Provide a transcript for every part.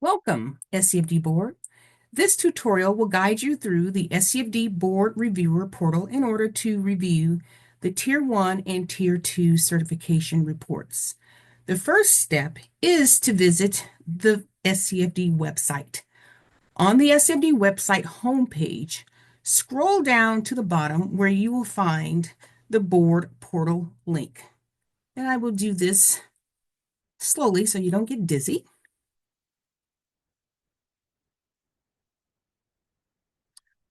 Welcome, SCFD Board. This tutorial will guide you through the SCFD Board Reviewer portal in order to review the Tier 1 and Tier 2 certification reports. The first step is to visit the SCFD website. On the SCFD website homepage, scroll down to the bottom where you will find the board portal link. And I will do this slowly so you don't get dizzy.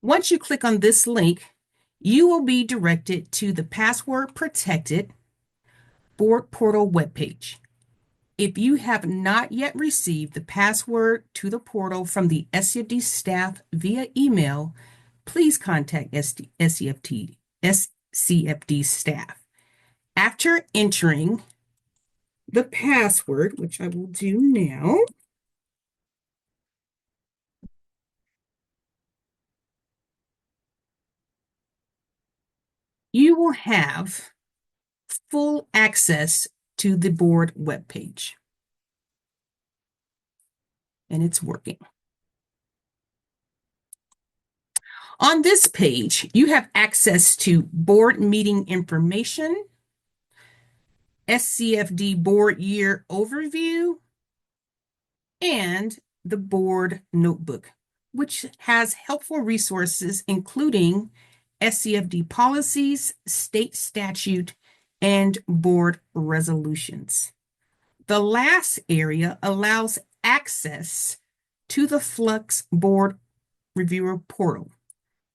Once you click on this link, you will be directed to the password protected board portal webpage. If you have not yet received the password to the portal from the SCFD staff via email, please contact SCFD staff. After entering the password, which I will do now, you will have full access to the board webpage. And it's working. On this page, you have access to board meeting information, SCFD board year overview, and the board notebook, which has helpful resources including SCFD policies, state statute, and board resolutions. The last area allows access to the Flux Board Reviewer portal.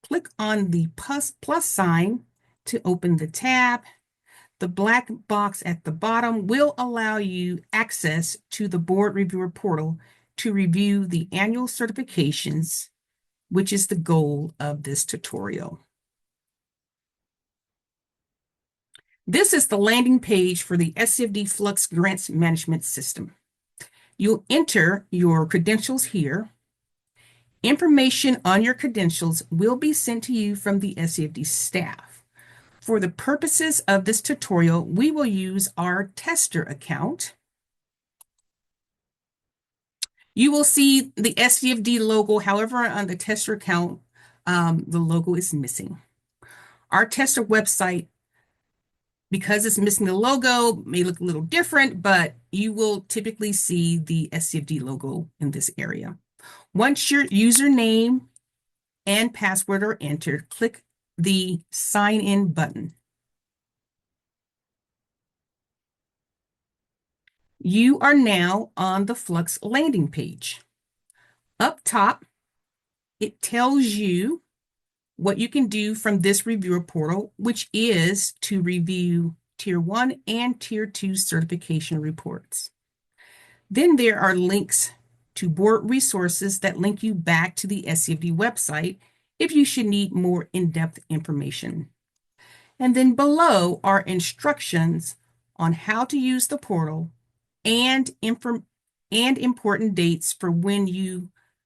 Click on the plus sign to open the tab. The black box at the bottom will allow you access to the Board Reviewer portal to review the annual certifications, which is the goal of this tutorial. This is the landing page for the SCFD Flux Grants Management System. You'll enter your credentials here. Information on your credentials will be sent to you from the SCFD staff. For the purposes of this tutorial, we will use our tester account. You will see the SCFD logo. However, on the tester account, the logo is missing. Our tester website, because it's missing the logo, may look a little different, but you will typically see the SCFD logo in this area. Once your username and password are entered, click the Sign In button. You are now on the Flux landing page. Up top, it tells you what you can do from this reviewer portal, which is to review Tier 1 and Tier 2 certification reports. Then there are links to board resources that link you back to the SCFD website if you should need more in-depth information. And then below are instructions on how to use the portal and important dates for when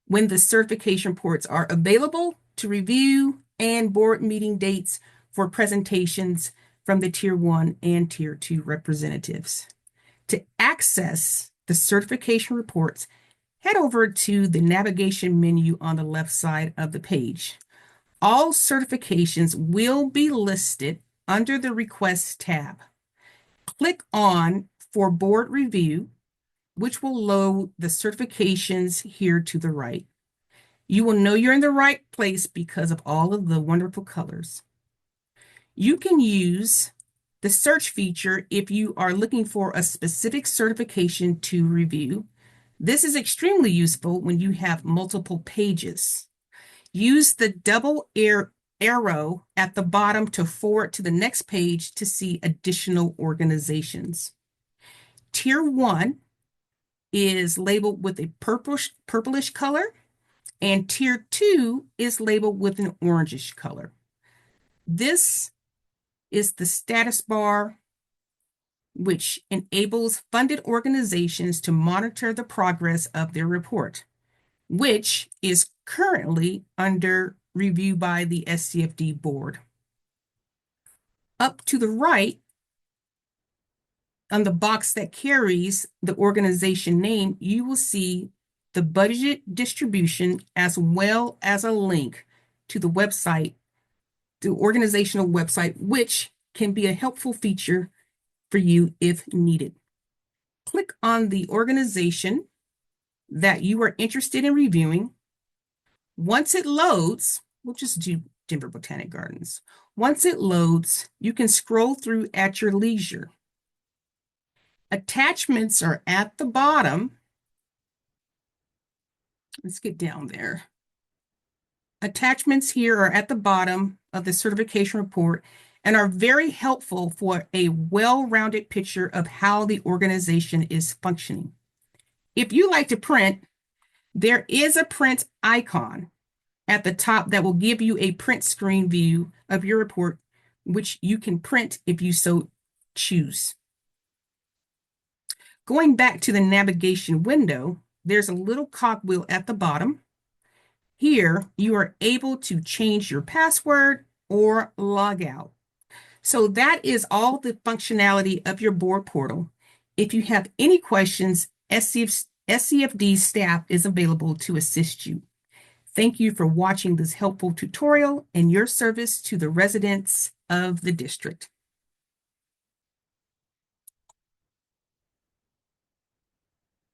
the certification reports are available to review and board meeting dates for presentations from the Tier 1 and Tier 2 representatives. To access the certification reports, head over to the navigation menu on the left side of the page. All certifications will be listed under the Requests tab. Click on For Board Review, which will load the certifications here to the right. You will know you're in the right place because of all of the wonderful colors. You can use the search feature if you are looking for a specific certification to review. This is extremely useful when you have multiple pages. Use the double arrow at the bottom to forward to the next page to see additional organizations. Tier 1 is labeled with a purplish color, and Tier 2 is labeled with an orangish color. This is the status bar, which enables funded organizations to monitor the progress of their report, which is currently under review by the SCFD board. Up to the right, on the box that carries the organization name, you will see the budget distribution, as well as a link to the website, the organizational website, which can be a helpful feature for you if needed. Click on the organization that you are interested in reviewing. Once it loads, we'll just do Denver Botanic Gardens. Once it loads, you can scroll through at your leisure. Attachments are at the bottom. Let's get down there. Attachments here are at the bottom of the certification report and are very helpful for a well-rounded picture of how the organization is functioning. If you like to print, there is a print icon at the top that will give you a print screen view of your report, which you can print if you so choose. Going back to the navigation window, there's a little cogwheel at the bottom. Here, you are able to change your password or log out. So that is all the functionality of your board portal. If you have any questions, SCFD staff is available to assist you. Thank you for watching this helpful tutorial and your service to the residents of the district.